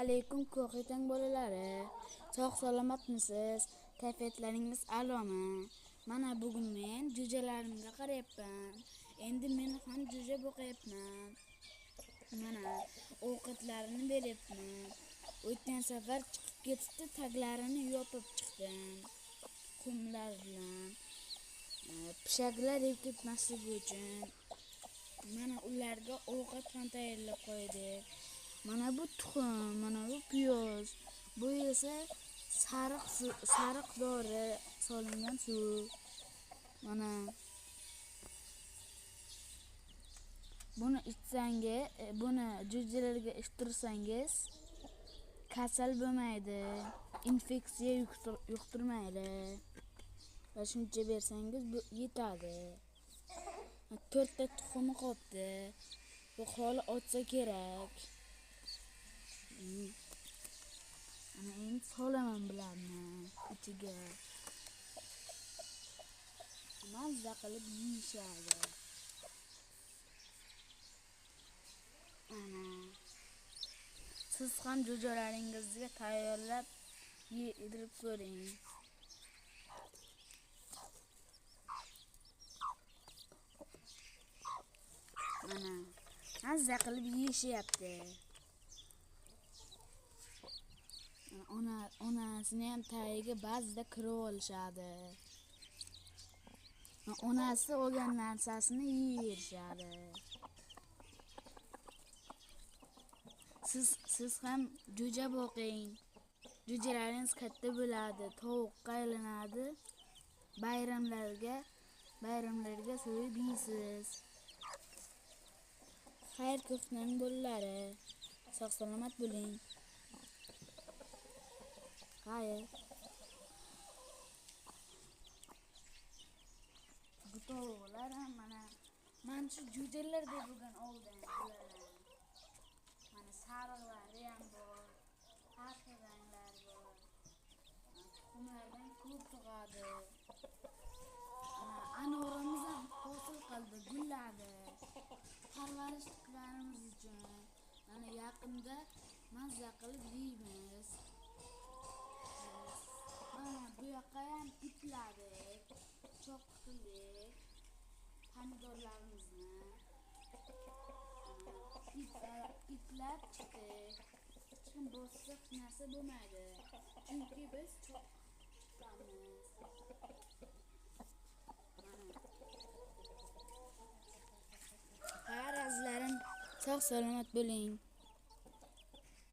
alaykum ko'ketang bolalari. Sog' salomatmisiz? Kayfiyatlaringiz a'lomi? Mana bugun men jo'jalarimga qarayapman. Endi men ham jo'ja boqayapman. Mana ovqatlarini beryapman. O'tgan safar chiqib ketdi, taglarini yopib chiqdim. Qumlar bilan pishaklar yeb ketmasligi uchun. Mana ularga ovqat ham tayyorlab qo'ydik. Mana bu tuxum, mana bu piyoz, bu esa sariq dori solingan suv. Mana buni ichsangiz, buni jo'jalarga ichtirsangiz kasal bo'lmaydi, infeksiya yuqtirmaydi. Va shuncha bersangiz bu yetadi. 4 ta tuxumi qoldi. Bu holi otsa kerak. Ana endi solaman bularni ichiga. Mazza qilib yeyishadi. Ana siz ham jo'jalaringizga tayyorlab yedirib ko'ring. Mana mazza qilib yeyishyapti. Onasini ham tagiga ba'zida kirib olishadi. Onasi olgan narsasini yeyverishadi. Siz ham jo'ja boqing. Jo'jalaringiz katta bo'ladi, tovuqqa aylanadi. Bayramlarga so'yib yeysiz. Xayr ko'knang bolalari. Sog' salomat bo'ling. Xayr. Bu tovuqlar ham mana shu jo'jalardek bo'lgan oldim bular. Mana sariqlari ham bor, har xil ranglar bor. Tuxumlardan ko'p tug'adi. Anorimiz ham hosil qildi, gulladi. Parvarishlarimiz uchun mana yaqinda mazza qilib yeymiz. Mana bu yoqqa ham ipladik, cho'q qildik pomidorlarimizni. Iplab chiqdik. Hech kim bossa hech narsa bo'lmaydi. Chunki biz cho'q qilamiz. Xayr azizlarim, sog' salomat bo'ling.